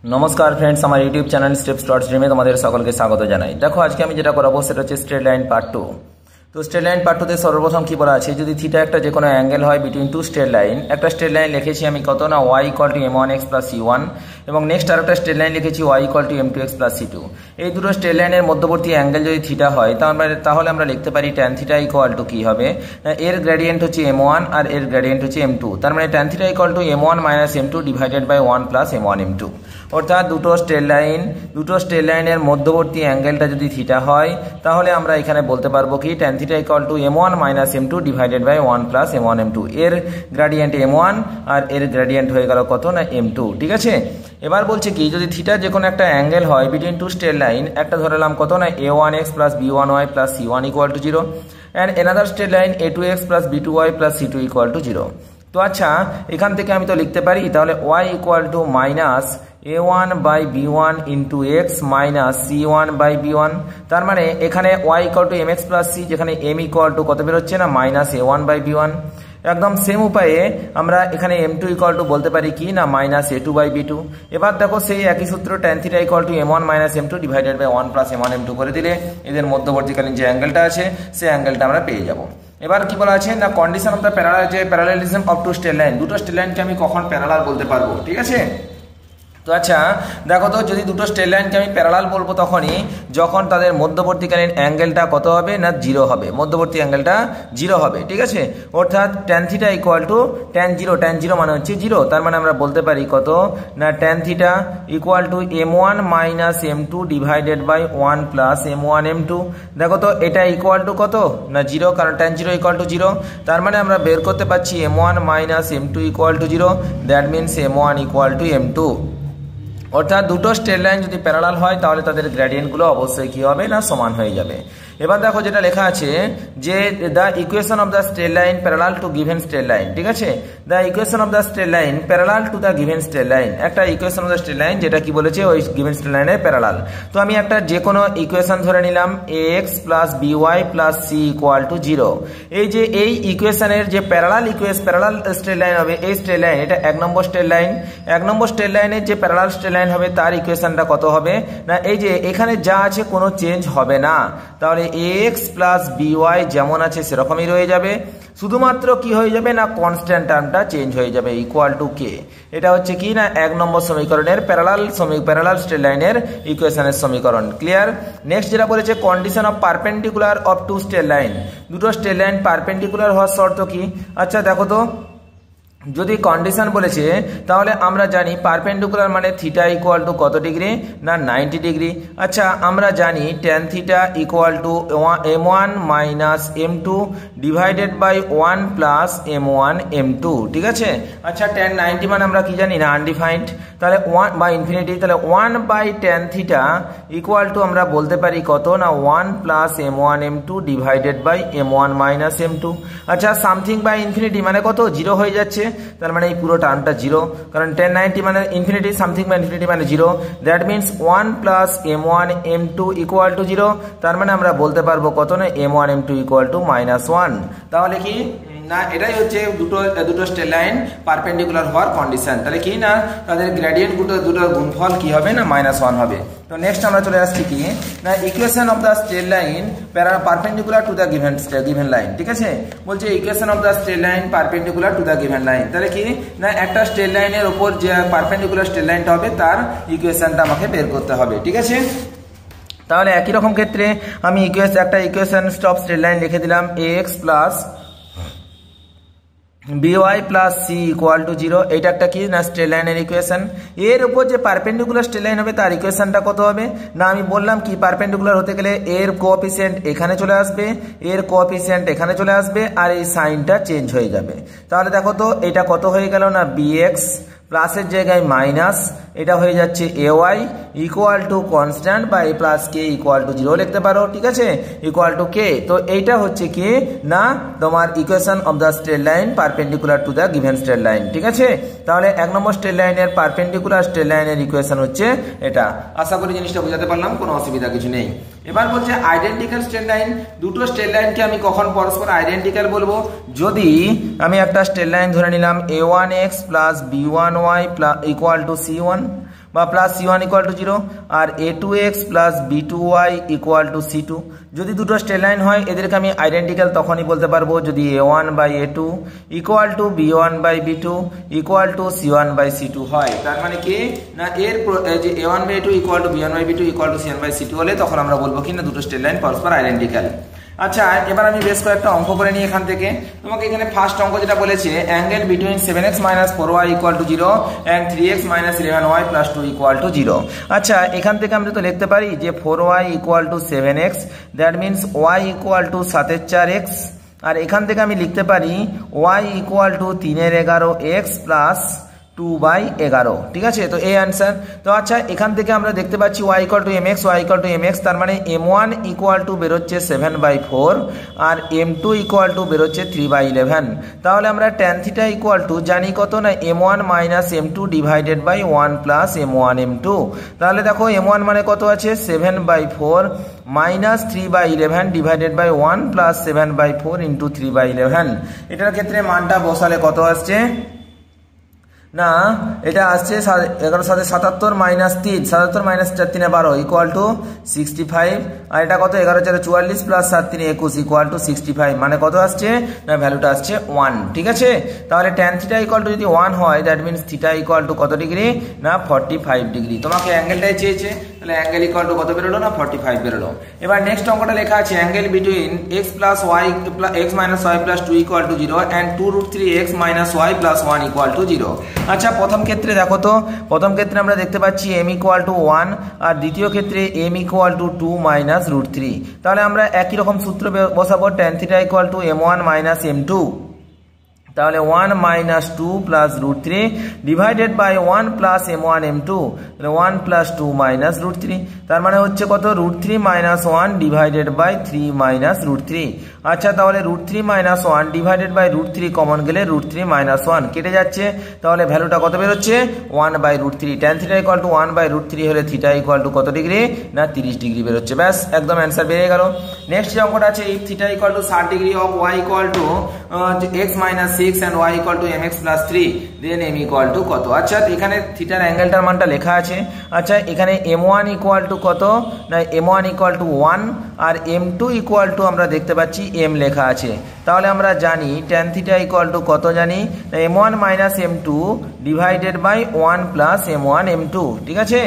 नमस्कार फ्रेंड्स, हमारे YouTube channel steps dot stream में तुम्हारे सकलके स्वागत जानाई। देखो आज के আমি যেটা করাবো সেটা হচ্ছে স্ট্রেট লাইন পার্ট 2। তো স্ট্রেট লাইন পার্ট 2 তে সর্বপ্রথম কি বলা আছে, যদি থিটা একটা যে কোনো অ্যাঙ্গেল হয় বিটুইন টু স্ট্রেট লাইন, একটা স্ট্রেট লাইন লিখেছি আমি কত না y m1x c1 এবং নেক্সট আরেকটা স্ট্রেট লাইন লিখেছি y m2x c2। এই দুটো স্ট্রেট লাইনের মধ্যবর্তী অ্যাঙ্গেল যদি থিটা হয় তাহলে আমরা লিখতে পারি tan থিটা কি হবে, এর গ্রেডিয়েন্ট হচ্ছে m1 আর এর গ্রেডিয়েন্ট হচ্ছে m2। তার মানে tan theta m1 - m2 divided by 1 + m1 m2। অর্থাৎ দুটো স্ট্রেট লাইনের মধ্যবর্তী অ্যাঙ্গেলটা যদি থিটা হয় তাহলে আমরা এখানে বলতে পারবো কি tan theta m1 - m2 divided by 1 + m1 m2। এর গ্রেডিয়েন্ট m1 আর এর গ্রেডিয়েন্ট হয়ে গেল কত না m2। ঠিক আছে, এবার বলছে কি যদি থিটা যে কোনো একটা অ্যাঙ্গেল হয় বিটুইন টু স্ট্রেট লাইন, একটা ধরলাম কত না a1x + b1y + c1 = 0 and another straight line a2x + b2y + c2 = 0। তো আচ্ছা, এখান থেকে আমি তো লিখতে পারি তাহলে y - a1/b1 * x - c1/b1। তার মানে এখানে y mx + c, যেখানে m কত বেরোচ্ছে না -a1/b1। একদম সেম উপায়ে আমরা এখানে m2 বলতে পারি কি না -a2/b2। এবার দেখো সেই একই সূত্র tan theta m1 - m2 divided by 1 + m1 m2 করে দিলে এদের মধ্যবর্তীকালীন যে অ্যাঙ্গেলটা আছে সেই অ্যাঙ্গেলটা আমরা পেয়ে যাব। এবার কি বলা আছে না condition of the parallelism of two straight line, দুটো স্ট্রেট লাইনকে আমি কখন প্যারালাল বলতে পারবো। ঠিক আছে, তো আচ্ছা দেখো তো, যদি দুটো স্ট্রেট লাইনকে আমি প্যারালাল বলবো তখনই যখন তাদের মধ্যবর্তীকালীন অ্যাঙ্গেলটা কত হবে না 0 হবে, মধ্যবর্তী অ্যাঙ্গেলটা 0 হবে। ঠিক আছে, অর্থাৎ tan থিটা tan 0 মানে হচ্ছে 0। তার মানে আমরা বলতে পারি কত না tan theta m1 - m2 divided by 1 + m1 m2। দেখো তো এটা কত না 0, কারণ tan 0 0। তার মানে আমরা বের করতে পারছি m1 - m2 0, that means m1 m2। অর্থাৎ দুটো স্ট্রেট লাইন যদি প্যারালাল হয় তাহলে তাদের গ্রেডিয়েন্টগুলো অবশ্যই কি হবে না সমান হয়ে যাবে। এবার দেখো যেটা লেখা আছে যে the equation of the straight line parallel to given straight line. ঠিক আছে, the equation of the straight line parallel to the given straight line, একটা equation of the straight line যেটা কি বলেছে ওই গিভেন স্ট্রেট লাইনের প্যারালাল। তো আমি একটা যে কোনো ইকুয়েশন ধরে নিলাম ax + by + c = 0। এই ইকুয়েশনের যে প্যারালাল স্ট্রেট লাইন হবে, এই স্ট্রেট লাইন এটা 1 নম্বর স্ট্রেট লাইন। 1 নম্বর স্ট্রেট লাইনের যে প্যারালাল স্ট্রেট লাইন হবে তার ইকুয়েশনটা কত হবে না এই যে এখানে যা আছে কোনো চেঞ্জ হবে না, তাহলে ax + by যেমন আছে সেরকমই রয়ে যাবে, শুধুমাত্র কি হয়ে যাবে না কনস্ট্যান্ট টার্মটা চেঞ্জ হয়ে যাবে = k। এটা হচ্ছে কি না 1 নম্বর সমীকরণের প্যারালাল স্ট্রেট লাইনের ইকুয়েশনের সমীকরণ। ক্লিয়ার? নেক্সট যেটা বলেছে condition of perpendicular of two straight line, দুটো স্ট্রেট লাইন পারপেন্ডিকুলার হওয়ার শর্ত কি। আচ্ছা দেখো তো, যদি কন্ডিশন বলেছে তাহলে আমরা জানি পারপেন্ডিকুলার মানে থিটা কত ডিগ্রি না 90 ডিগ্রি। আচ্ছা আমরা জানি tan theta m1 - m2 divided by 1 + m1 m2। ঠিক আছে, আচ্ছা tan 90 মানে আমরা কি জানি না আনডিফাইন্ড, তাহলে 1 বা ইনফিনিটি, তাহলে 1/tan থিটা আমরা বলতে পারি কত না 1 + m1 m2 divided by m1 - m2। আচ্ছা সামথিং বাই ইনফিনিটি মানে কত 0 হয়ে যাচ্ছে, তার মানে এই পুরো টার্মটা 0, কারণ tan 90 মানে ইনফিনিটি, সামথিং বাই ইনফিনিটি মানে 0, দ্যাট মিনস 1 + m1 m2 = 0। তার মানে আমরা বলতে পারবো কত না m1 m2 = -1। তাহলে কি না এটাই হচ্ছে দুটো স্ট্রেট লাইন পারপেন্ডিকুলার হওয়ার কন্ডিশন। তাহলে কি না তাদের গ্রেডিয়েন্ট দুটোর গুণফল কি হবে না -1 হবে। তো নেক্সট আমরা চলে আসছি কি না equation of the straight line perpendicular to the given line. ঠিক আছে, বলছে equation of the straight line perpendicular to the given line. তাহলে কি না একটা স্ট্রেট লাইনের উপর যে পারপেন্ডিকুলার স্ট্রেট লাইনটা হবে তার ইকুয়েশনটা আমাকে বের করতে হবে। ঠিক আছে, তাহলে একই রকম ক্ষেত্রে আমি একটা ইকুয়েশন অফ স্ট্রেট লাইন লিখে দিলাম ax + by + c = 0। এটা একটা কি না স্ট্রেট লাইনের ইকুয়েশন। এর উপর যে পারপেন্ডিকুলার স্ট্রেট লাইন হবে তার ইকুয়েশনটা কত হবে না আমি বললাম কি পারপেন্ডিকুলার হতে গেলে এর কোএফিসিয়েন্ট এখানে চলে আসবে, এর কোএফিসিয়েন্ট এখানে চলে আসবে আর এই সাইনটা চেঞ্জ হয়ে যাবে। তাহলে দেখো তো এটা কত হয়ে গেল না bx প্লাসের জায়গায় মাইনাস, এটা হয়ে যাচ্ছে ay কনস্ট্যান্ট বা a + k = 0 লিখতে পারো। ঠিক আছে, = k। তো এইটা হচ্ছে কি না তোমার equation of the straight line perpendicular to the given straight line. ঠিক আছে, তাহলে 1 নম্বর স্ট্রেট লাইনের পারপেন্ডিকুলার স্ট্রেট লাইনের ইকুয়েশন হচ্ছে এটা। আশা করি জিনিসটা বোঝাতে পারলাম, কোনো অসুবিধা কিছু নেই। এবার বলছে আইডেন্টিক্যাল স্ট্রেট লাইন, দুটো স্ট্রেট লাইনকে আমি কখন পরস্পর আইডেন্টিক্যাল বলবো, যদি আমি একটা স্ট্রেট লাইন ধরে নিলাম a1x + b1y = c1 বা প্লাস c1 ইকুয়াল টু 0 আর a2x plus b2y equal to c2। যদি দুটো স্ট্রেট লাইন হয় এদেরকে আমি আইডেন্টিক্যাল তখনই বলতে পারবো যদি a1 by a2 equal to b1 by b2 equal to c1 by c2 হয়। তার মানে কি না এর যে a1 by a2 equal to b1 by b2 equal to c1 by c2 হলে তখন আমরা বলবো কি না দুটো স্ট্রেট লাইন পরস্পর আইডেন্টিক্যাল। আচ্ছা, এবার আমি বেশ কয়েকটা অঙ্ক করে নিই এখান থেকে। তোমাকে এখানে ফার্স্ট অঙ্ক যেটা বলেছে angle between 7x minus 4y equal to 0 and 3x minus 11y plus 2 equal to 0। আচ্ছা, এখান থেকে আমরা তো লিখতে পারি যে 4y equal to 7x, that means y equal two 7 4x, আর এখান থেকে আমি লিখতে পারি y equal to 3 11x plus 2/11। ঠিক আছে, তো এই অ্যান্সার। তো আচ্ছা, এখান থেকে আমরা দেখতে পাচ্ছি y equal two mx, y equal two mx, তার মানে m1 ইকুয়াল টু বেরোচ্ছে 7/4 আর m2 ইকুয়াল টু বেরোচ্ছে 3/11। তাহলে আমরা tan থিটা ইকুয়াল টু জানি কত না m1 minus m2 divided by 1 plus m1 m2। তাহলে দেখো m1 মানে কত আছে 7/4 minus 3/11 divided by 1 plus 7/4 into 3/11। এটার ক্ষেত্রে মানটা বসালে কত আসছে না এটা আসছে 11 7 77 মাইনাস 3, 77 মাইনাস 4 3 12 ইকুয়াল টু 65। আর এটা কত 11 4 44 প্লাস 7 3 21 ইকুয়াল টু 65, মানে কত আসছে না ভ্যালুটা আসছে 1। ঠিক আছে, তাহলে tan থিটা ইকুয়াল টু যদি 1 হয় that means theta equal two কত ডিগ্রি না 45 ডিগ্রি। তোমাকে অ্যাঙ্গেলটাই চেয়েছে, তাহলে অ্যাঙ্গেল ইকুয়াল টু কত বেরোলো না 45 বেরোলো। এবার নেক্সট অঙ্কটা লেখা আছে angle between x plus y x minus y plus 2 equal to 0 and 2√3x minus y plus 1 equal to 0। আচ্ছা, প্রথম ক্ষেত্রে দেখো তো, প্রথম ক্ষেত্রে আমরা দেখতে পাচ্ছি m ইকুয়াল টু 1 আর দ্বিতীয় ক্ষেত্রে m ইকুয়াল টু 2 মাইনাস √3। তাহলে আমরা একই রকম সূত্র বসাবো tan theta equal to m1 minus m2, তাহলে 1 minus 2 plus √3 divided by 1 plus m1 m2, তাহলে 1 প্লাস 2 মাইনাস √3, তার মানে হচ্ছে কত √3 মাইনাস 1 ডিভাইডেড বাই 3 মাইনাস √3। আচ্ছা, তাহলে √3 মাইনাস 1 ডিভাইডেড বাই √3 কমন গেলে √3 মাইনাস 1 কেটে যাচ্ছে, তাহলে ভ্যালুটা কত বেরোচ্ছে 1/√3। tan থিটা ইকুয়াল টু 1/√3 হলে থিটা ইকুয়াল টু কত ডিগ্রি না 30 ডিগ্রি বেরোচ্ছে। ব্যাস একদম অ্যান্সার বেরিয়ে গেল। নেক্সট যে অঙ্কটা আছে if theta equal two 60 degree of y equal two x minus 6 and y equal to mx plus 3 then m equal to কত। আচ্ছা, এখানে থিটার অ্যাঙ্গেলটার মানটা লেখা আছে। আচ্ছা, এখানে m1 ইকুয়াল টু কত না m1 ইকুয়াল টু 1 আর m2 ইকুয়াল টু আমরা দেখতে পাচ্ছি m লেখা আছে। তাহলে আমরা জানি tan থিটা ইকুয়াল টু কত জানি না m1 minus m2 divided by 1 plus m1 m2। ঠিক আছে,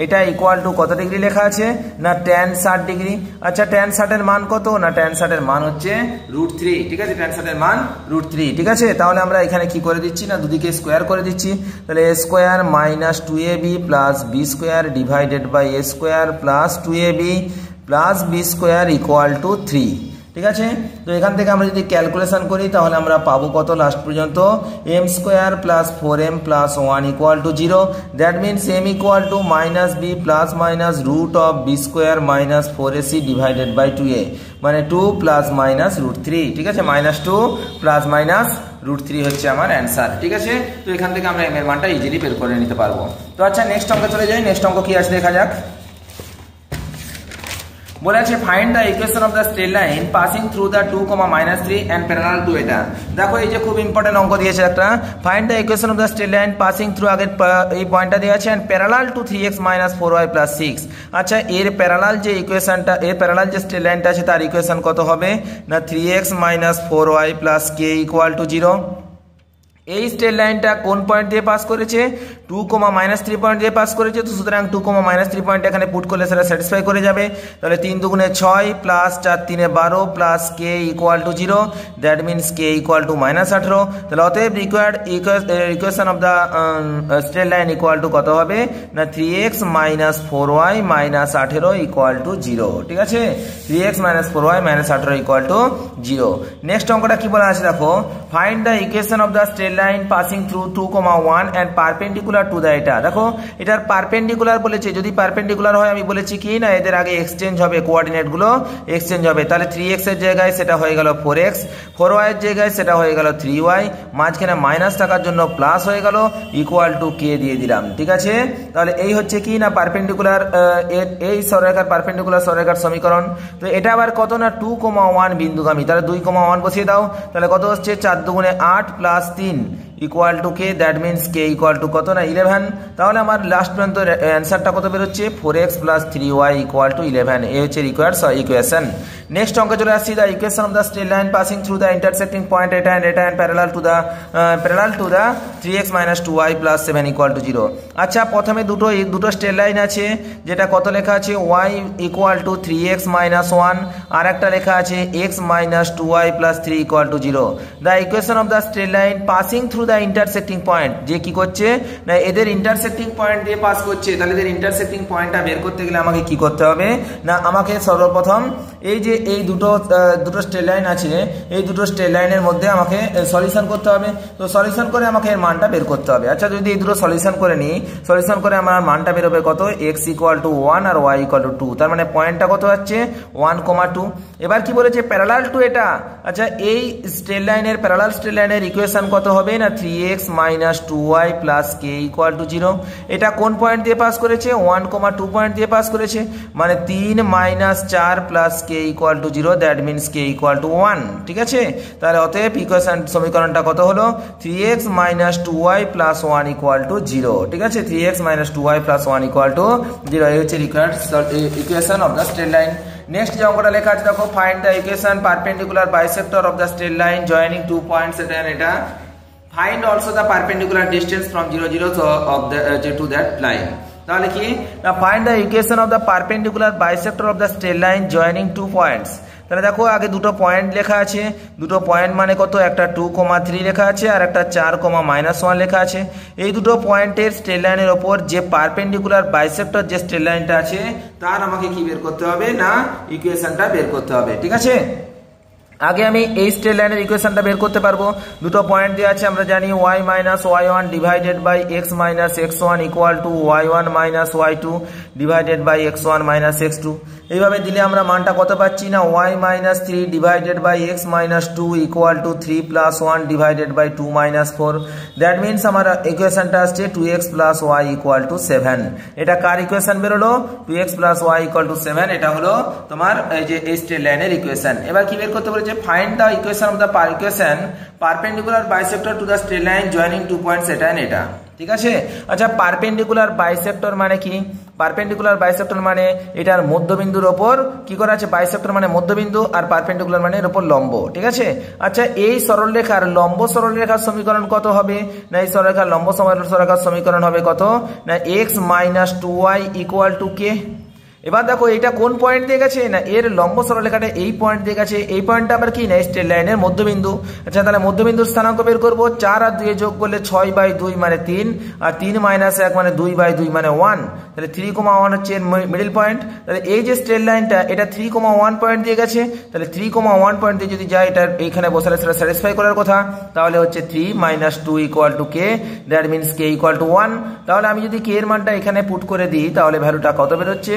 এটা ইকুয়াল টু কত ডিগ্রি লেখা আছে না tan 60 ডিগ্রি। আচ্ছা, tan 60 এর মান কত না tan 60 এর মান হচ্ছে √3। ঠিক আছে, tan 60 এর মান √3। ঠিক আছে, তাহলে আমরা এখানে কি করে দিচ্ছি না দুদিকে স্কোয়ার করে দিচ্ছি, তাহলে a square minus 2ab plus b square divided by a square plus 2ab plus b square equal to 3। ঠিক আছে, তো এখান থেকে আমরা যদি ক্যালকুলেশন করি তাহলে আমরা পাবো কত লাস্ট পর্যন্ত m square plus 4m plus 1 equal to 0, that means m equal to minus b plus minus root of b square minus 4ac divided by 2a, মানে 2 প্লাস মাইনাস √3। ঠিক আছে, মাইনাস 2 প্লাস মাইনাস √3 হচ্ছে আমার answer. ঠিক আছে, তো এখান থেকে আমরা m এর মানটা ইজিলি বের করে নিতে পারবো। তো আচ্ছা, নেক্সট অঙ্কে চলে যাই। নেক্সট অঙ্ক কি আছে দেখা যাক। বলে আছে find the equation of the straight line passing through the 2, -3 and parallel to এটা। দেখো এই যে খুব ইম্পর্টেন্ট অঙ্ক দিয়েছে একটা, find the equation of the straight line passing through, আগের এই পয়েন্টটা দেওয়া আছে and parallel two 3x - 4y + 6। আচ্ছা, এর প্যারালাল যে ইকুয়েশনটা, এর প্যারালাল যে স্ট্রেট লাইনটা আছে তার ইকুয়েশন কত হবে না 3x - 4y + k = 0। এই স্ট্রেট লাইনটা কোন পয়েন্ট দিয়ে পাস করেছে 2, -3 পয়েন্ট দিয়ে পাস করেছে। তো সুতরাং 2, -3 পয়েন্ট এখানে পুট করলে সেটা স্যাটিসফাই করে যাবে। তাহলে 3 দুগুণে 6 plus 4 3 12 plus k = 0, that means k = -18। তাহলে অতএব required equation of the straight line equal to কত হবে না 3x - 4y - 18 = 0। ঠিক আছে, 3x - 4y - 18 = 0। নেক্সট অঙ্কটা কি বলা আছে দেখো, find the equation of the straight line passing through 2, 1 and perpendicular to the এটা। দেখো এটার পারপেন্ডিকুলার বলেছে, যদি পারপেন্ডিকুলার হয় আমি বলেছি কি না এদের আগে এক্সচেঞ্জ হবে, কোঅর্ডিনেট গুলো এক্সচেঞ্জ হবে। তাহলে 3x এর জায়গায় সেটা হয়ে গেল 4x, 4y এর জায়গায় সেটা হয়ে গেল 3y, মাঝখানে মাইনাস থাকার জন্য প্লাস হয়ে গেল ইকুয়াল টু k দিয়ে দিলাম। ঠিক আছে, তাহলে এই হচ্ছে কি না পারপেন্ডিকুলার, এই সরলরেখার পারপেন্ডিকুলার সরলরেখার সমীকরণ। তো এটা আবার কত না 2, 1 বিন্দুগামী, তাহলে 2, 1 বসিয়ে দাও। তাহলে কত হচ্ছে 4 দুগুণে 8 plus 3 equal to K, that means K equal to কত না 11। তাহলে আমার লাস্ট পর্যন্ত অ্যান্সারটা কত বেরোচ্ছে 4x + 3y ইকুয়াল টু 11। এই হচ্ছে রিকোয়ার্ড ইকুয়েশন। নেক্সট অঙ্কে চলে আসছি, the equation of the straight line passing through the intersecting point এটা and parallel to the 3x - 2y + 7 equal to 0। আচ্ছা, প্রথমে দুটো স্ট্রেট লাইন আছে, যেটা কত লেখা আছে y ইকুয়াল টু 3x - 1, আর একটা লেখা আছে x - 2y + 3 equal to 0। The equation of the straight line passing through the intersecting point, যে কি করছে না এদের ইন্টারসেক্টিং পয়েন্ট দিয়ে পাস করছে। তাহলে এদের ইন্টারসেক্টিং পয়েন্টটা বের করতে গেলে আমাকে কি করতে হবে না, আমাকে সর্বপ্রথম এই যে এই দুটো স্ট্রেট লাইন আছে, এই দুটো স্ট্রেট লাইনের মধ্যে আমাকে সলিউশন করতে হবে। তো সলিউশন করে আমাকে এর মানটা বের করতে হবে। আচ্ছা, যদি এই দুটো সলিউশন করে নিই, সলিউশন করে আমার মানটা বেরোবে কত x ইকুয়াল টু 1 আর y ইকুয়াল টু 2। তার মানে পয়েন্টটা কত হচ্ছে 1,2। এবার কি বলেছে প্যারালাল টু এটা। আচ্ছা, এই স্ট্রেট লাইনের প্যারালাল স্ট্রেট লাইনের ইকুয়েশন কত হবে না 3x - 2y + k equal to 0। এটা কোন পয়েন্ট দিয়ে পাস করেছে 1,2 পয়েন্ট দিয়ে পাস করেছে, মানে 3 - 4 + k equal to 0, that means k equal to 1। ঠিক আছে, তাহলে অতএব ইকুয়েশন সমীকরণটা কত হলো 3x - 2y + 1 ইকুয়াল টু 0। ঠিক আছে, 3x - 2y + 1 ইকুয়াল টু 0। এই হচ্ছে required equation of the straight line. Next যে অঙ্কটা লেখা আছে দেখো, find the equation perpendicular bisector of the straight line joining 2 points এটা find also the perpendicular distance from 0, 0 of the to that line. তাহলে কি না find the equation of the perpendicular bisector of the straight line joining 2 points. তাহলে দেখো আগে দুটো point লেখা আছে, দুটো পয়েন্ট মানে কত, একটা 2,3 লেখা আছে আর একটা 4,-1 লেখা আছে। এই দুটো পয়েন্টের স্ট্রেট লাইনের ওপর যে পারপেন্ডিকুলার বাইসেক্টর যে স্ট্রেট লাইনটা আছে তার আমাকে কি বের করতে হবে না ইকুয়েশনটা বের করতে হবে। ঠিক আছে, আগে আমি এই স্ট্রেট লাইনের ইকুয়েশনটা বের করতে পারবো। দুটো পয়েন্ট দেওয়া আছে, আমরা জানি y - y1 divided by x - x1 equal to y1 - y2 divided by x1 - x2। এইভাবে দিলে আমরা মানটা কত পাচ্ছি না y - 3 divided by x - 2 equal to 3 + 1 divided by 2 - 4। That means আমার ইকুয়েশনটা আসছে 2x + y ইকুয়াল টু 7। এটা কার ইকুয়েশন বেরোলো 2x + y ইকুয়াল টু 7। এটা হলো তোমার এই যে এই স্ট্রেট লাইনের ইকুয়েশন। এবার কি বের করতে বলেছে find the equation of the equation perpendicular bisector to the straight line joining 2 points এটা and এটা। ঠিক আছে, আচ্ছা পারপেন্ডিকুলার বাইসেক্টর মানে কি, পারপেন্ডিকুলার বাইসেক্টর মানে এটার মধ্যবিন্দুর ওপর কি করা আছে, বাইসেক্টর মানে মধ্যবিন্দু আর পারপেন্ডিকুলার মানে এর উপর লম্ব। ঠিক আছে, আচ্ছা এই সরলরেখার লম্ব সরলরেখার সমীকরণ কত হবে না, এই সরলরেখার লম্ব সরলরেখার সমীকরণ হবে কত না x - 2y equal to k। এবার দেখো এটা কোন পয়েন্ট দিয়ে গেছে না, এর লম্ব সরলরেখাটা এই পয়েন্ট দিয়ে গেছে। এই পয়েন্টটা আবার কি না স্ট্রেট লাইনের মধ্যবিন্দু। আচ্ছা, তাহলে মধ্যবিন্দুর স্থানাঙ্ক বের করবো, 4 আর 2 যোগ করলে 6/2 মানে 3, আর 3 - 1 মানে 2/2 মানে 1। তাহলে 3,1 হচ্ছে মিডল পয়েন্ট। তাহলে এই যে স্ট্রেট লাইনটা এটা 3,1 পয়েন্ট দিয়ে গেছে। তাহলে 3,1 পয়েন্ট দিয়ে যদি যায় এটা এইখানে বসালে সেটা স্যাটিসফাই করার কথা। তাহলে হচ্ছে 3 - 2 equal two k, that means k equal to 1। তাহলে আমি যদি k এর মানটা এখানে পুট করে দিই তাহলে ভ্যালুটা কত বেরোচ্ছে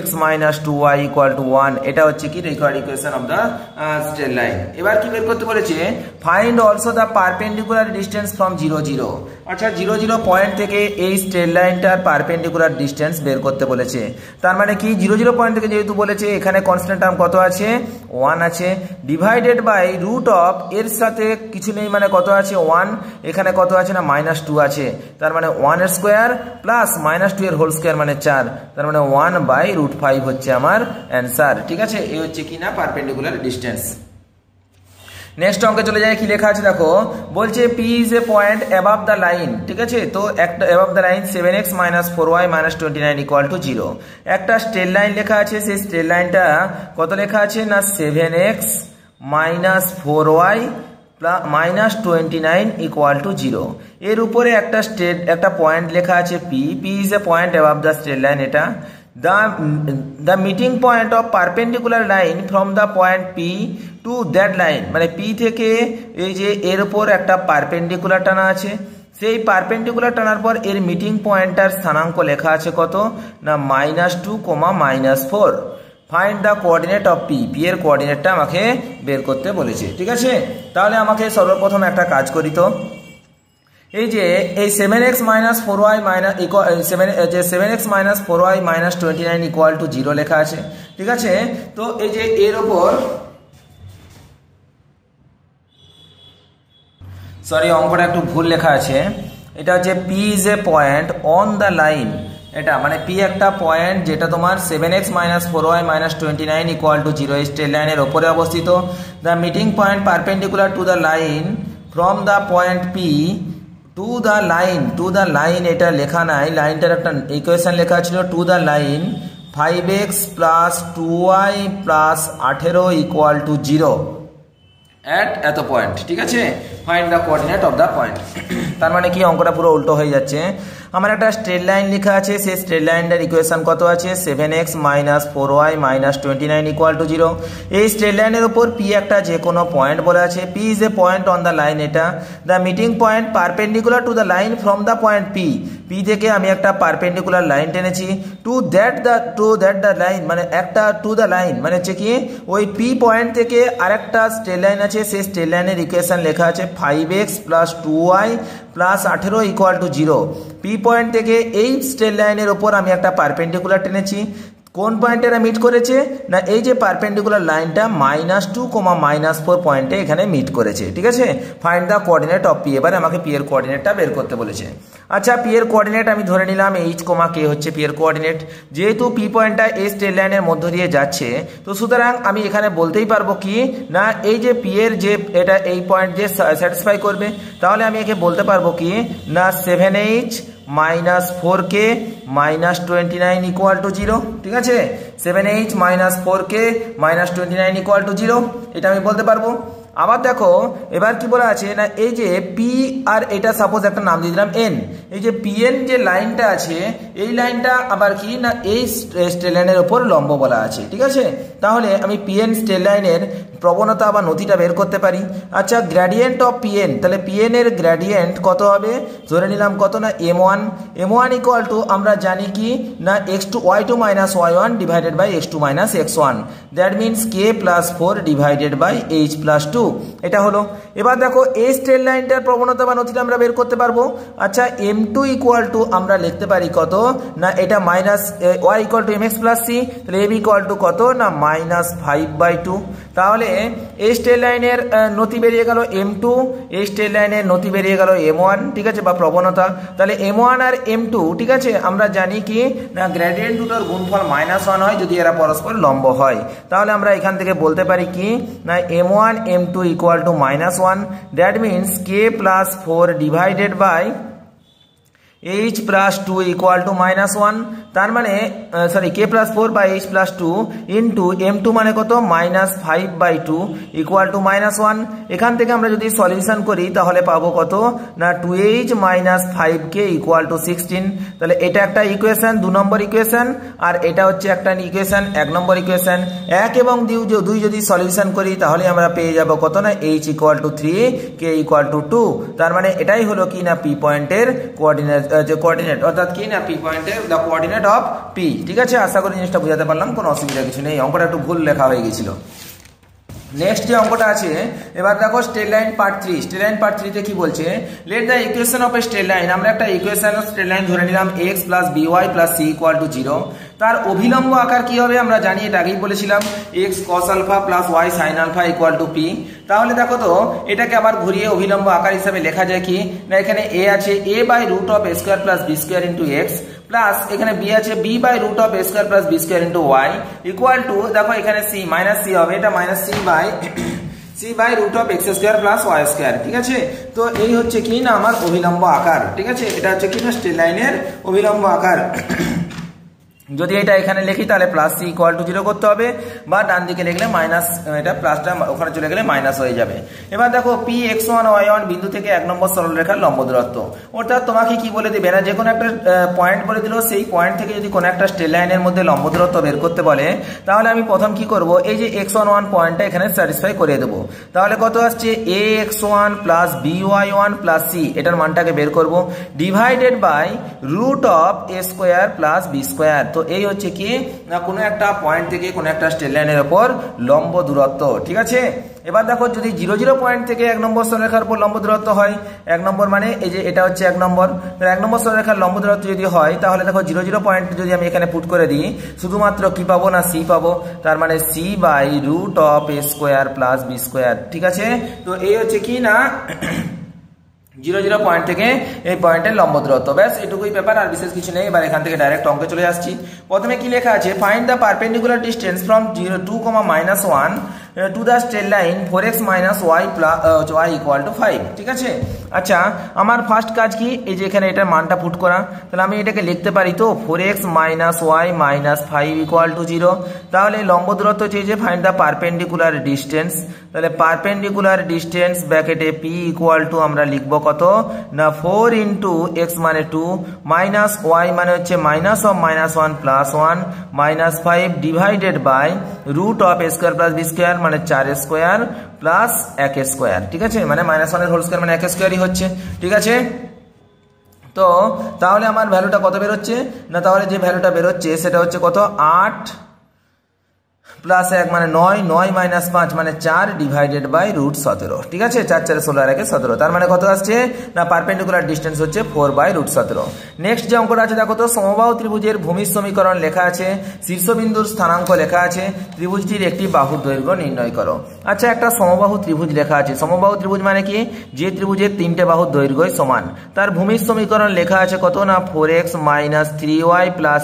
x - 2y ইকুয়াল টু 1। এটা হচ্ছে কি required equation of the straight line. এবার কি বের করতে বলেছে find also the perpendicular distance from 0, 0। আচ্ছা 0, 0 পয়েন্ট থেকে এই স্ট্রেট লাইনটার পারপেন্ডিকুলার ডিস্টেন্স বের করতে বলেছে। তার মানে কি 0, 0 পয়েন্ট থেকে যেহেতু বলেছে এখানে কনস্ট্যান্ট টার্ম কত আছে 1 আছে, ডিভাইডেড বাই রুট অফ এর সাথে কিছু নেই মানে কত আছে 1, এখানে কত আছে না -2 আছে। তার মানে 1 এর স্কোয়ার প্লাস -2 এর হোল স্কোয়ার মানে 4। তার মানে 1/√5 হচ্ছে আমার অ্যান্সার। ঠিক আছে, এই হচ্ছে কিনা পারপেন্ডিকুলার ডিস্টেন্স। নেক্সট অঙ্কে চলে যায়, কি লেখা আছে দেখো, বলছে P is a point above the line. ঠিক আছে, তো একটা above the line 7x - 4y - 29 equal to 0। একটা স্ট্রেট লাইন লেখা আছে, সেই স্ট্রেট লাইনটা কত লেখা আছে না 7x - 4y - 29 ইকুয়াল টু 0। এর উপরে একটা পয়েন্ট লেখা আছে P is a point above the straight line. এটা the meeting point of perpendicular line from the point P to that line, মানে P থেকে এই যে এর উপর একটা পারপেন্ডিকুলার টানা আছে, সেই পারপেন্ডিকুলার টানার পর এর মিটিং পয়েন্টটার স্থানাঙ্ক লেখা আছে কত না -2, -4। Find the coordinate of P, P এর কোঅর্ডিনেটটা আমাকে বের করতে বলেছে। ঠিক আছে, তাহলে আমাকে সর্বপ্রথম একটা কাজ করি তো, এই যে এই 7x - 4y - 29 ইকুয়াল টু 0 লেখা আছে। ঠিক আছে, তো এই যে এর ওপর সরি অঙ্কটা একটু ভুল লেখা আছে, এটা হচ্ছে P is a point on the line, এটা মানে পি একটা পয়েন্ট যেটা তোমার 7x - 4y - 29 = 0 স্ট্রেট লাইনের ওপরে অবস্থিত। The meeting point perpendicular to the line from the point P two the line, এটা লেখা নাই, লাইনটার একটা ইকুয়েশন লেখা ছিল two the line 5x + 2y + 18 = 0 at এত পয়েন্ট। ঠিক আছে, find the coordinate of the point. তার মানে কি অঙ্কটা পুরো উল্টো হয়ে যাচ্ছে। আমার একটা স্ট্রেট লাইন লেখা আছে, সেই স্ট্রেট লাইনটার ইকুয়েশন কত আছে 7x - 4y - 29 = 0। এই স্ট্রেট লাইনের উপর পি একটা যে কোনো পয়েন্ট বলা আছে, P is a point on the line, এটা the meeting point perpendicular to the line from the point P, P থেকে আমি একটা পারপেন্ডিকুলার লাইন টেনেছি টু দ্যাট দ্য লাইন, মানে একটা টু দ্য লাইন মানে হচ্ছে কি ওই পি পয়েন্ট থেকে আরেকটা স্ট্রেট লাইন আছে, সেই স্ট্রেট লাইনের ইকুয়েশন লেখা আছে 5x + 2y + 18 = 0। পি পয়েন্ট থেকে এই স্ট্রেট লাইনের ওপর আমি একটা পারপেন্ডিকুলার টেনেছি, কোন পয়েন্টে এরা মিট করেছে না এই যে পারপেন্ডিকুলার লাইনটা -2, -4 পয়েন্টে এখানে মিট করেছে। ঠিক আছে, find the coordinate of P, এবারে আমাকে পি এর কোঅর্ডিনেটটা বের করতে বলেছে। আচ্ছা, পি এর কোঅর্ডিনেট আমি ধরে নিলাম h, k হচ্ছে পি এর কোঅর্ডিনেট। যেহেতু পি পয়েন্টটা এই স্ট্রেট লাইনের মধ্য দিয়ে যাচ্ছে, তো সুতরাং আমি এখানে বলতেই পারবো কি না এই যে পি এর যে এটা এই পয়েন্ট যে স্যাটিসফাই করবে, তাহলে আমি একে বলতে পারবো কি না 7h - 4k - 29 = 0। ঠিক আছে, 7h - 4k - 29 = 0, এটা আমি বলতে পারবো। আবার দেখো এবার কি বলা আছে না এই যে পি আর এটা সাপোজ একটা নাম দিয়ে দিলাম এন, এই যে পি এন যে লাইনটা আছে এই লাইনটা আবার কি না এই স্ট্রেট লাইনের উপর লম্ব বলা আছে। ঠিক আছে, তাহলে আমি পি এন স্ট্রেট লাইনের প্রবণতা বা নতিটা বের করতে পারি। আচ্ছা, গ্রেডিয়েন্ট অফ পি এন, তাহলে পি এন এর গ্রেডিয়েন্ট কত হবে ধরে নিলাম কত না m1 = আমরা জানি কি না x2 y2 - y1 / x2 - x1, that means k + 4 / h + 2, এটা হলো। এবার দেখো এই স্ট্রেট লাইনটার প্রবণতা বা নতিটা আমরা বের করতে পারবো। আচ্ছা, m2 = আমরা লিখতে পারি কত না এটা y = mx + c, তাহলে m = কত না -5/2। তাহলে এই স্ট্রেট লাইনের নতি বেরিয়ে গেল m2, এই স্ট্রেট লাইনের নতি বেরিয়ে গেল m1। ঠিক আছে, বা প্রবণতা, তাহলে m1 আর m2 ঠিক আছে আমরা জানি কি না গ্রেডিয়েন্ট দুটোর গুণফল -1 হয় যদি এরা পরস্পর লম্ব হয়। তাহলে আমরা এখান থেকে বলতে পারি কি না m1 m2 = -1, that means k + 4 / h + 2 = -1, তার মানে sorry k + 4 / h + 2 into m2 মানে কত -5/2 = -1। এখান থেকে আমরা যদি সলিউশন করি তাহলে পাবো কত না 2h - 5k = 16। তাহলে এটা একটা ইকুয়েশন 2 নম্বর ইকুয়েশন, আর এটা হচ্ছে একটা ইকুয়েশন 1 নম্বর ইকুয়েশন। 1 এবং 2 যদি সলিউশন করি তাহলে আমরা পেয়ে যাব কত না h = 3, k = 2। তার মানে এটাই হলো কি না পি পয়েন্টের কোঅর্ডিনেট অর্থাৎ কি না পি পয়েন্টের দ্য কোঅর্ডিনেট অফ পি। ঠিক আছে, আশা করি জিনিসটা বুঝাতে পারলাম, কোনো অসুবিধা কিছু নেই, অঙ্কটা একটু ভুল লেখা হয়ে গেছিল। নেক্সট যে অঙ্কটা আছে এবার দেখো straight line part 3। Straight line part 3 তে কি বলছে let the equation of A straight line, আমরা একটা ইকুয়েশন অফ স্ট্রেট লাইন ধরে নিলাম x + by + c = 0। তার অভিলম্ব আকার কি হবে আমরা জানি, এটা আগেই বলেছিলাম x cos α + y sin α = p। তাহলে দেখো তো এটাকে আবার ঘুরিয়ে অভিলম্ব আকার হিসেবে লেখা যায় কি না এখানে a আছে a/√a² + b² * x প্লাস এখানে b আছে b/√a² + b² * y equal two দেখো এখানে c -c হবে, এটা c/√x² + y²। ঠিক আছে, তো এই হচ্ছে কি না আমার অভিলম্ব আকার। ঠিক আছে, এটা হচ্ছে কি না স্ট্রেট লাইনের অভিলম্ব আকার। যদি এটা এখানে লিখি তাহলে +c = 0 করতে হবে, বা ডান দিকে লিখলে মাইনাস, এটা প্লাসটা ওখানে চলে গেলে মাইনাস হয়ে যাবে। এবার দেখো p x1 y1 বিন্দু থেকে 1 নম্বর সরলরেখার লম্ব দূরত্ব, অর্থাৎ তোমাকে কি বলে দিবে না যে কোনো একটা পয়েন্ট বলে দিল, সেই পয়েন্ট থেকে যদি কোনো একটা স্ট্রেট লাইনের মধ্যে লম্ব দূরত্ব বের করতে বলে তাহলে আমি প্রথম কি করব এই যে x1 পয়েন্টটা এখানে স্যাটিসফাই করে দেবো। তাহলে কত আসছে ax1 + by1 + c, এটার মানটাকে বের করব ডিভাইডেড বাই √a² + b²। তো এই হচ্ছে কি না কোনো একটা পয়েন্ট থেকে কোনো একটা স্ট্রেট লাইনের উপর লম্ব দূরত্ব। ঠিক আছে, এবার দেখো যদি 0 0 পয়েন্ট থেকে 1 নম্বর সরলরেখার উপর লম্ব দূরত্ব হয়, 1 নম্বর মানে এই যে এটা হচ্ছে 1 নম্বর, তাহলে 1 নম্বর সরলরেখার লম্ব দূরত্ব যদি হয় তাহলে দেখো 0 0 পয়েন্ট যদি আমি এখানে পুট করে দিই শুধুমাত্র কি পাবো না c পাবো, তার মানে c/√a² + b²। ঠিক আছে, তো এই হচ্ছে কি না 0 পয়েন্ট থেকে এই পয়েন্টের লম্ব দূরত্ব। ব্যাস এটুকুই ব্যাপার, আর বিশেষ কিছু নেই। এবার এখান থেকে ডাইরেক্ট অঙ্কে চলে আসছি। প্রথমে কি লেখা আছে, find the perpendicular distance from 2, -1 to the straight line 4x - y = 5। ঠিক আছে, আচ্ছা আমার ফার্স্ট কাজ কি, এই যে এখানে এটার মানটা পুট করা, তাহলে আমি এটাকে লিখতে পারি তো 4x - y - 5 = 0। তাহলে লম্ব দূরত্ব চেয়েছে, ফাইন্ড দ্য পারপেন্ডিকুলার ডিস্টেন্স, তাহলে পারপেন্ডিকুলার ডিস্টেন্স ব্র্যাকেটে p = আমরা লিখবো কত না 4 × x মানে 2 মাইনাস y মানে হচ্ছে -1 + 1 -5 ডিভাইডেড বাই √a² + b² মানে 4² প্লাস 1²। ঠিক আছে, মানে -1 এর হোল স্কয়ার মানে 1²ই হচ্ছে। ঠিক আছে, তো তাহলে আমার ভ্যালুটা কত বেরোচ্ছে না, তাহলে যে ভ্যালুটা বেরোচ্ছে সেটা হচ্ছে কত 8 প্লাস 1 মানে 9, 9 - 5 মানে 4 ডিভাইডেড বাই √17। ঠিক আছে, 4 4 16 আর 1 17, তার মানে কত আসছে না পারপেন্ডিকুলার ডিস্টেন্স হচ্ছে 4/√17। নেক্সট যে অঙ্কটা আছে দেখো তো, সমবাহু ত্রিভুজের ভূমির সমীকরণ লেখা আছে, শীর্ষবিন্দুর স্থানাঙ্ক লেখা আছে, ত্রিভুজটির একটি বাহুর দৈর্ঘ্য নির্ণয় করো। আচ্ছা একটা সমবাহু ত্রিভুজ লেখা আছে, সমবাহু ত্রিভুজ মানে কি, যে ত্রিভুজের 3টে বাহুর দৈর্ঘ্য সমান, তার ভূমির সমীকরণ লেখা আছে কত না 4x - 3y + 10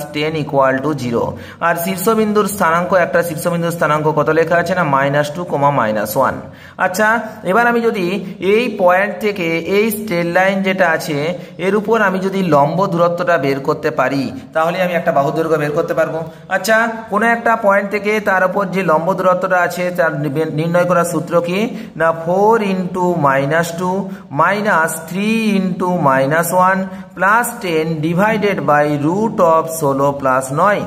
= 0। আর শীর্ষবিন্দুর স্থানাঙ্ক, একটা শীর্ষবিন্দুর স্থানাঙ্ক কত লেখা আছে না -2, -1। আচ্ছা এবার আমি যদি এই পয়েন্ট থেকে এই স্ট্রেট লাইন যেটা আছে এর উপর আমি যদি লম্ব দূরত্বটা বের করতে পারি, তাহলে আমি একটা বাহুর দৈর্ঘ্য বের করতে পারবো। আচ্ছা কোনো একটা পয়েন্ট থেকে তার উপর যে লম্ব দূরত্বটা আছে তার নির্ণয় করার সূত্র কি না 4 × -2 - 3 × -1 + 10 ডিভাইডেড বাই √16 + 9।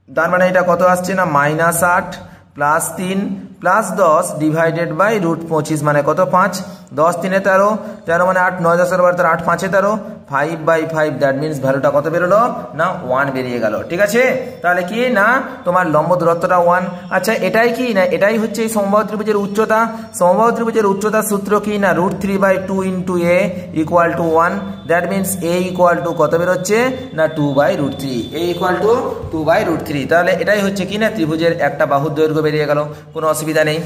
তার মানে এটা কত আসছে না -8 + 3 + 10 ডিভাইডেড বাই √25 মানে কত 5, 10 3 13, 13 মানে 8, 9 10 12, 8 5 13, 5/5। দ্যাট মিনস ভ্যালুটা কত বেরোলো না 1 বেরিয়ে গেল। ঠিক আছে, তাহলে কি না তোমার লম্ব দূরত্বটা 1। আচ্ছা এটাই কি না, এটাই হচ্ছে এই সমবাহু ত্রিভুজের উচ্চতা। সমবাহু ত্রিভুজের উচ্চতার সূত্র কি না √3/2 × a = 1। দ্যাট মিনস a = কত বেরোচ্ছে না 2/√3, a = 2/√3। তাহলে এটাই হচ্ছে কি না ত্রিভুজের একটা বাহুর দৈর্ঘ্য বেরিয়ে গেল, কোনো অসুবিধা নেই।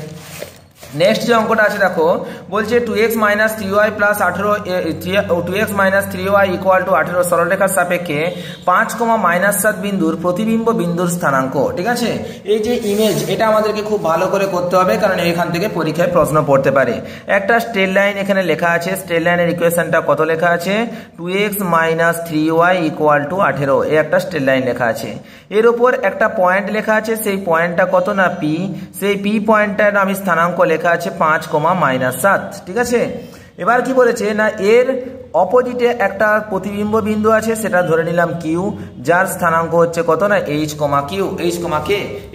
নেক্সট যে অঙ্কটা আছে দেখো, বলছে 2x - 3y + 18 2x - 3y = 18 সরলরেখার সাপেক্ষে 5, -7 বিন্দুর প্রতিবিম্ব বিন্দুর স্থানাঙ্ক। ঠিক আছে, এই যে ইমেজ এটা আমাদেরকে খুব ভালো করে করতে হবে, কারণ এখান থেকে পরীক্ষায় প্রশ্ন পড়তে পারে। একটা স্ট্রেট লাইন এখানে লেখা আছে, স্ট্রেট লাইনের ইকুয়েশনটা কত লেখা আছে 2x - 3y = 18, এই একটা স্ট্রেট লাইন লেখা আছে। এর উপর একটা পয়েন্ট লেখা আছে, সেই পয়েন্টটা কত না p, সেই p পয়েন্টটার আমি স্থানাঙ্ক লেখা আছে 5, -7। ঠিক আছে, এবার কি বলেছে না এর অপোজিটে একটা প্রতিবিম্ব বিন্দু আছে, সেটা ধরে নিলাম q, যার স্থানাঙ্ক হচ্ছে কত না h, q, h, k।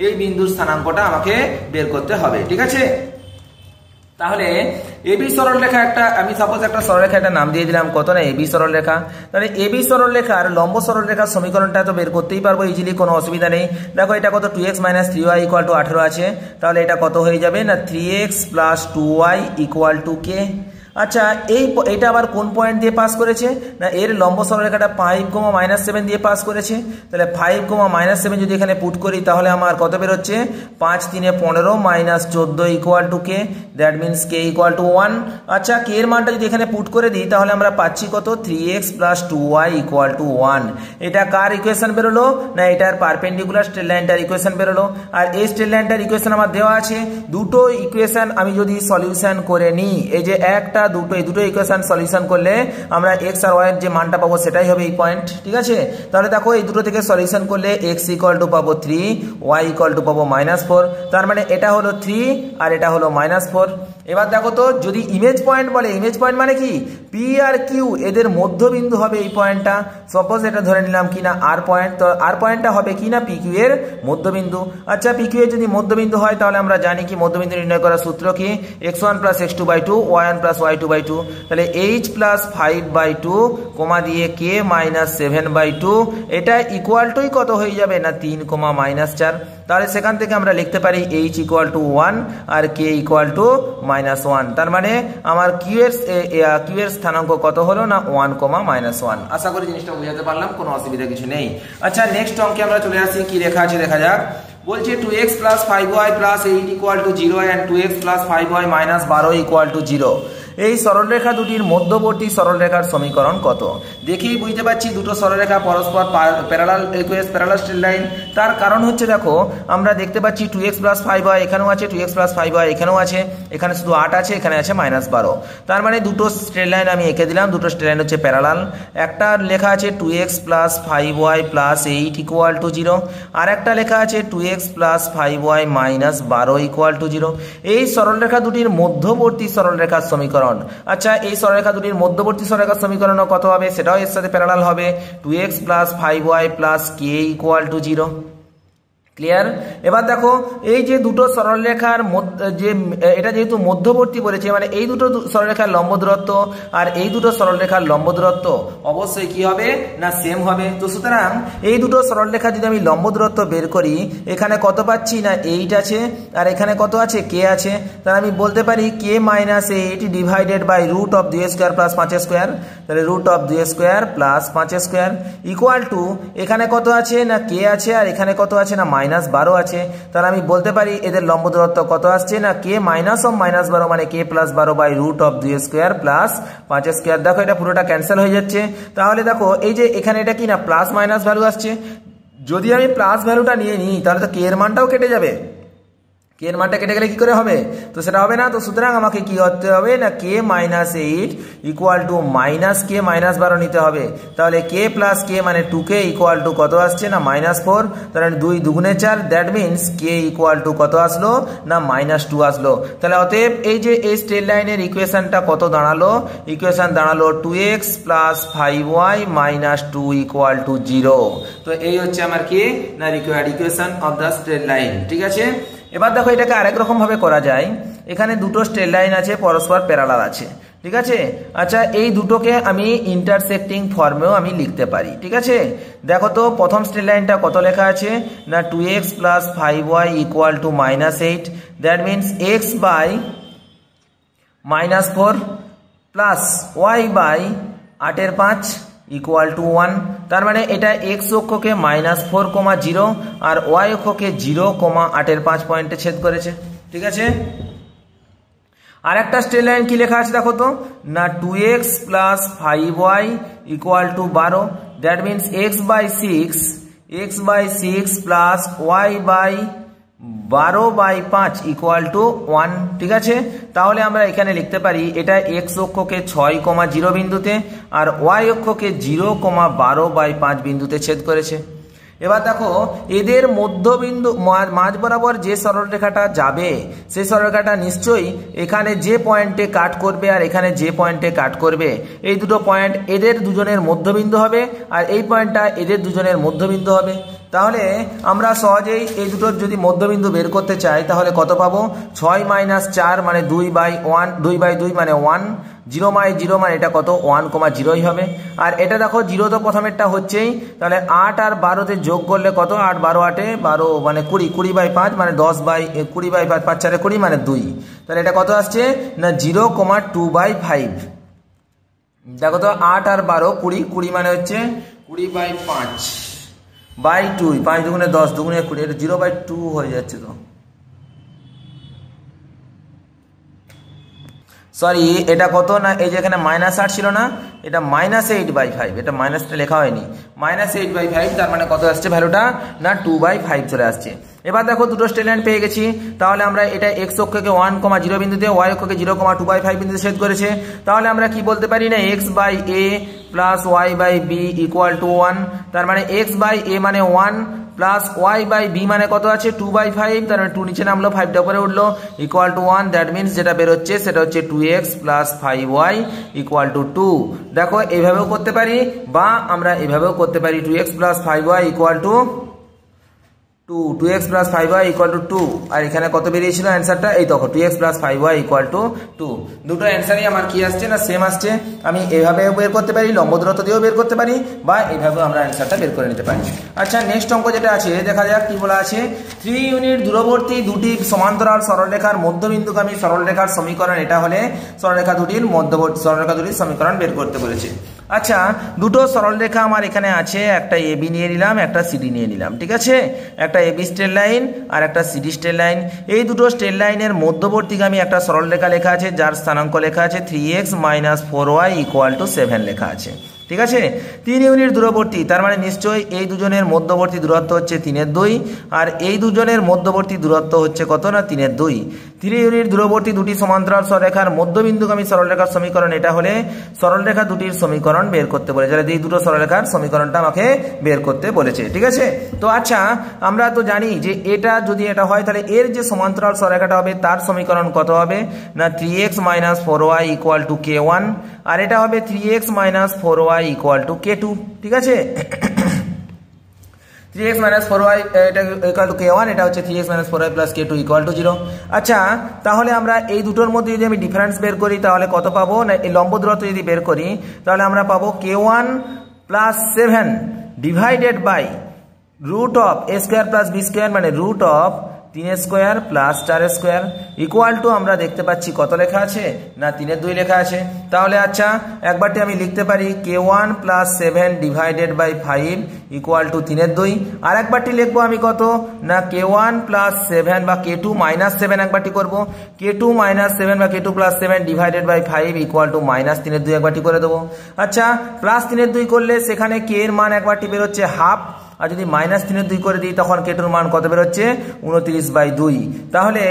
এই বিন্দুর স্থানাঙ্কটা আমাকে বের করতে হবে। ঠিক আছে, তাহলে এবি সরলরেখা একটা, আমি সাপোজ একটা সরলরেখা একটা নাম দিয়ে দিলাম কত না এবি সরলরেখা। তাহলে এবি সরলরেখার লম্ব সরলরেখার সমীকরণটা তো বের করতেই পারবো ইজিলি, কোনো অসুবিধা নেই। দেখো এটা কত 2x - 3y = 18 আছে, তাহলে এটা কত হয়ে যাবে না 3x + 2y = k। আচ্ছা এইটা আবার কোন পয়েন্ট দিয়ে পাস করেছে না এর লম্ব সরলরেখাটা 5, -7 দিয়ে পাস করেছে। তাহলে 5, -7 যদি এখানে পুট করি তাহলে আমার কত বের হচ্ছে 5 3 15 -14 = k। That means k = 1। আচ্ছা k এর মানটা যদি এখানে পুট করে দিই তাহলে আমরা পাচ্ছি কত 3x + 2y = 1। এটা কার ইকুয়েশন বেরোলো না এটার পারপেন্ডিকুলার স্ট্রেট লাইনটার ইকুয়েশন বেরোলো। আর এই স্ট্রেট লাইনটার ইকুয়েশন আমার দেওয়া আছে, দুটো ইকুয়েশন আমি যদি সলিউশন করে নিই, এই যে একটা দুটো ইকুয়েশন সলিউশন করলে আমরা x আর y এর যে মানটা পাবো সেটাই হবে এই পয়েন্ট। ঠিক আছে, তাহলে দেখো এই দুটো থেকে সলিউশন করলে x = পাবো 3, y = পাবো -4। তার মানে এটা হলো 3 আর এটা হলো -4। এবার দেখো তো যদি ইমেজ পয়েন্ট বলে, ইমেজ পয়েন্ট মানে কি p আর q এদের মধ্যবিন্দু হবে এই পয়েন্টটা। সাপোজ এটা ধরে নিলাম কি না r পয়েন্ট, তো r পয়েন্টটা হবে কি না pq এর মধ্যবিন্দু। আচ্ছা pq এর যদি মধ্যবিন্দু হয় তাহলে আমরা জানি কি মধ্যবিন্দু নির্ণয় করার সূত্র কি x1 + x2/2 y1 + y2/2। তাহলে h + 5/2 কমা দিয়ে k - 7/2, এটা ইকুয়ালটুই কত হয়ে যাবে না 3, -4। তাহলে সেখান থেকে আমরা লিখতে পারি h = 1 আর k = -1। তার মানে আমার q এর স্থানাঙ্ক কত হলো না 1, -1। আশা করি জিনিসটা বুঝাতে পারলাম, কোনো অসুবিধা কিছু নেই। আচ্ছা নেক্সট অঙ্কে আমরা চলে আসি, কি লেখা আছে দেখা যাক। বলছে 2x + 5y + 8 = 0 and 2x + 5y - 12 = 0। এই সরলরেখা দুটির মধ্যবর্তী সরলরেখার সমীকরণ কত? দেখেই বুঝতে পারছি দুটো সরলরেখা পরস্পর প্যারালাল ইকুয়েস প্যারালাল স্ট্রেট লাইন। তার কারণ হচ্ছে দেখো আমরা দেখতে পাচ্ছি 2x + 5y এখানেও আছে, 2x + 5y এখানেও আছে, এখানে শুধু 8 আছে, এখানে আছে -12। তার মানে দুটো স্ট্রেট লাইন আমি এঁকে দিলাম, দুটো স্ট্রেট লাইন হচ্ছে প্যারালাল। একটা লেখা আছে 2x + 5y + 8 = 0, আর একটা লেখা আছে 2x + 5y - 12 = 0। এই সরলরেখা দুটির মধ্যবর্তী সরলরেখার সমীকরণ। আচ্ছা, এই সরলরেখা দুটির মধ্যবর্তী সরলরেখার সমীকরণ কত হবে? সেটাও এর সাথে প্যারালাল হবে, 2x + 5y + k = 0। ক্লিয়ার? এবার দেখো এই যে দুটো সরলরেখার যে এটা যেহেতু মধ্যবর্তী বলেছে, মানে এই দুটো সরলরেখার লম্ব দূরত্ব আর এই দুটো সরলরেখার লম্ব দূরত্ব অবশ্যই কি হবে না সেম হবে। তো সুতরাং এই দুটো সরলরেখা যদি আমি লম্ব দূরত্ব বের করি, এখানে কত পাচ্ছি না 8 আছে, আর এখানে কত আছে k আছে। তাহলে আমি বলতে পারি k - 8 √2² + 5², তাহলে √2² + 5² ইকুয়াল টু এখানে কত আছে না k আছে, আর এখানে কত আছে না -12 আছে। তাহলে আমি বলতে পারি এদের লম্ব দূরত্ব কত আসছে না k - -12 মানে k + 12 √2² + 5²। দেখো এটা পুরোটা ক্যান্সেল হয়ে যাচ্ছে। তাহলে দেখো এই যে এখানে এটা কি না প্লাস মাইনাস ভ্যালু আসছে, যদি আমি প্লাস ভ্যালুটা নিয়ে নিই তাহলে তো k এর মানটাও কেটে যাবে। k এর মানটা কেটে গেলে কি করে হবে? তো সেটা হবে না। তো সুতরাং আমাকে কি করতে হবে না k - 8 = -k - 12 নিতে হবে। তাহলে k + k মানে 2k = কত আসছে না -4। তাহলে 2 × 2 = 4, দ্যাট মিনস k = কত আসলো না -2 আসলো। তাহলে অতএব এই যে এই স্ট্রেট লাইনের ইকুয়েশনটা কত দাঁড়ালো? ইকুয়েশন দাঁড়ালো 2x + 5y - 2 = 0। তো এই হচ্ছে আমার কি না required equation of the straight line. ঠিক আছে? এবার দেখো এটাকে আরেক রকম ভাবে করা যায়। এখানে দুটো স্ট্রেট লাইন আছে, পরস্পর প্যারালাল আছে। ঠিক আছে? আচ্ছা, এই দুটোকে আমি ইন্টারসেক্টিং ফর্মেও আমি লিখতে পারি। ঠিক আছে? দেখো তো প্রথম স্ট্রেট লাইনটা কত লেখা আছে না 2x + 5y = -8, that means x / -4 plus y / 8/5 = 1। তার মানে এটা x অক্ষকে -4, 0 আর y অক্ষকে 0, 8/5 পয়েন্টে ছেদ করেছে। ঠিক আছে? আর একটা স্ট্রেট লাইন কি লেখা আছে দেখো তো না 2x + 5y = 12, that means x/6 plus y / 12/5 = 1। ঠিক আছে? তাহলে আমরা এখানে লিখতে পারি এটা x অক্ষকে 6, 0 বিন্দুতে আর y অক্ষকে 0, 12/5 বিন্দুতে ছেদ করেছে। এবার দেখো এদের মধ্যবিন্দু মাঝ বরাবর যে সরলরেখাটা যাবে সেই সরলরেখাটা নিশ্চয়ই এখানে যে পয়েন্টে কাট করবে আর এখানে যে পয়েন্টে কাট করবে, এই দুটো পয়েন্ট এদের দুজনের মধ্যবিন্দু হবে, আর এই পয়েন্টটা এদের দুজনের মধ্যবিন্দু হবে। তাহলে আমরা সহজেই এই দুটোর যদি মধ্যবিন্দু বের করতে চাই তাহলে কত পাবো? 6 - 4 মানে 2/1, 2/2 মানে 1, 0/0 মানে এটা কত 1, 0ই হবে। আর এটা দেখো 0 তো প্রথমেরটা হচ্ছেই, তাহলে 8 আর 12তে যোগ করলে কত 8 12 8 12 মানে 20, 20/5 মানে 10/20/5, 5 4 20 মানে 2। তাহলে এটা কত আসছে না 0, 2/5। দেখো তো 8 আর 12 20, 20 মানে হচ্ছে 20/5/2, 5 দুগুণে 10, দুগুণে 20, এটা 0/2 হয়ে যাচ্ছে। তো সরি, এটা কত না এই যে এখানে -8 ছিল না, এটা -8/5, এটা মাইনাসটা লেখা হয়নি, -8/5। তার মানে কত আসছে ভ্যালুটা না 2/5 চলে আসছে। এবার দেখো দুটো স্ট্রেট লাইন পেয়ে গেছি। তাহলে আমরা এটা x অক্ষকে 1, 0 বিন্দুতে, y অক্ষকে 0, 2/5 বিন্দুতে ছেদ করেছে। তাহলে আমরা কি বলতে পারি না x/a প্লাস y/b = 1। তার মানে x/a মানে 1 প্লাস y/b মানে কত আছে 2/5, তার মানে 2 নিচে নামলো 5টা উপরে উঠলো =1। দ্যাট মিনস যেটা বেরোচ্ছে সেটা হচ্ছে 2x + 5y = 2। দেখো এইভাবেও করতে পারি বা আমরা এইভাবেও করতে পারি 2x + 5y = 2, 2x + 5y = 2। আর এখানে কত বেরিয়েছিল অ্যান্সারটা? এই দেখো 2x + 5y = 2। দুটো অ্যান্সারই আমার কি আসছে না সেম আসছে। আমি এইভাবেও বের করতে পারি, লম্ব দূরত্ব দিয়েও বের করতে পারি, বা এইভাবেও আমরা অ্যান্সারটা বের করে নিতে পারি। আচ্ছা, নেক্সট অঙ্ক যেটা আছে দেখা যাক কি বলা আছে। 3 ইউনিট দূরবর্তী দুটি সমান্তরাল সরলরেখার মধ্যবিন্দুগামী সরলরেখার সমীকরণ এটা হলে সরলরেখা দুটির সমীকরণ বের করতে বলেছে। আচ্ছা, দুটো সরলরেখা আমার এখানে আছে, একটা এবি নিয়ে নিলাম, একটা সিডি নিয়ে নিলাম, ঠিক আছে। একটা এবি স্ট্রেট লাইন আর একটা সিডি স্ট্রেট লাইন। এই দুটো স্ট্রেট লাইনের মধ্যবর্তীগামী একটা সরলরেখা লেখা আছে, যার স্থানাঙ্ক লেখা আছে 3x - 4y = 7 লেখা আছে, ঠিক আছে। 3 ইউনিট দূরবর্তী, তার মানে নিশ্চয়ই এই দুজনের মধ্যবর্তী দূরত্ব হচ্ছে 3/2, আর এই দুজনের মধ্যবর্তী দূরত্ব হচ্ছে কত না 3/2। 3 ইউনিট দূরবর্তী দুটি সমান্তরাল সরলরেখার মধ্যবিন্দুগামী সরলরেখার সমীকরণ এটা হলে সরলরেখা দুটির সমীকরণ বের করতে বলে, যারা এই দুটো সরলরেখার সমীকরণটা আমাকে বের করতে বলেছে, ঠিক আছে। তো আচ্ছা, আমরা তো জানি যে এটা যদি এটা হয় তাহলে এর যে সমান্তরাল সরলরেখাটা হবে তার সমীকরণ কত হবে না 3x - 4y = k1, আর এটা হবে 3x - 4y = k2, ঠিক আছে। 3x - 4y এটা = k1, এটা হচ্ছে 3x - 4y + k2 = 0। আচ্ছা, তাহলে আমরা এই দুটোর মধ্যে যদি আমি ডিফারেন্স বের করি তাহলে কত পাবো না, এই লম্ব দূরত্ব যদি বের করি তাহলে আমরা পাবো k1 + 7 divided by √a² + b² মানে √3² + 4² ইকুয়াল টু আমরা দেখতে পাচ্ছি কত লেখা আছে না 3/2 লেখা আছে। তাহলে আচ্ছা, একবারটি আমি লিখতে পারি k1 + 7 ডিভাইডেড বাই 5 = 3/2, আর একবারটি লিখবো আমি কত না k1 + 7 বা k2 - 7 একবারটি করব, k2 - 7 বা k2 + 7 ডিভাইডেড বাই 5 = -3/2 একবারটি করে দেবো। আচ্ছা, +3/2 করলে সেখানে k এর মান একবারটি বেরোচ্ছে হাফ, আর যদি -3/2 করে দিই তখন কেটুর মান কত বেরোচ্ছে 29/2। তাহলে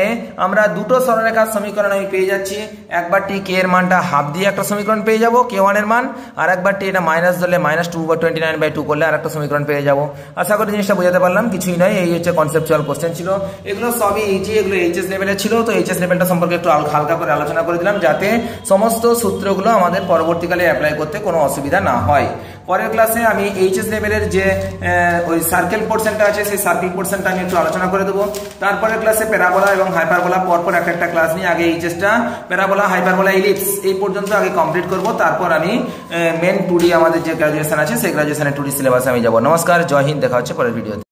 আমরা দুটো সরলরেখার সমীকরণ আমি পেয়ে যাচ্ছি, একবারটি কে এর মানটা হাফ দিয়ে একটা সমীকরণ পেয়ে যাব k1 এর মান, আর একবারটি এটা মাইনাস ধরলে -2 বা 29/2 করলে আর একটা সমীকরণ পেয়ে যাব। আশা করি জিনিসটা বোঝাতে পারলাম, কিছুই নয়, এই হচ্ছে কনসেপচুয়াল কোশ্চেন ছিল। এগুলো সবই এগুলো এইচএস লেভেলের ছিল, তো এইচএস লেভেলটা সম্পর্কে একটু হালকা করে আলোচনা করে দিলাম যাতে সমস্ত সূত্রগুলো আমাদের পরবর্তীকালে অ্যাপ্লাই করতে কোনো অসুবিধা না হয়। পরের ক্লাসে আমি এইচএস লেভেলের যে ওই সার্কেল পোর্শনটা আছে সেই সার্কেল পোর্শনটা আমি একটু আলোচনা করে দেবো। তারপরের ক্লাসে প্যারাবোলা এবং হাইপারবোলা পরপর একটা ক্লাস নিয়ে আগে এইচএসটা প্যারাবোলা, হাইপারবোলা, ইলিপস এই পর্যন্ত আগে কমপ্লিট করব, তারপর আমি মেন 2D আমাদের যে গ্রাজুয়েশন আছে সেই গ্রাজুয়েশনের 2D সিলেবাসে আমি যাব। নমস্কার, জয় হিন্দ, দেখা হচ্ছে পরের ভিডিওতে।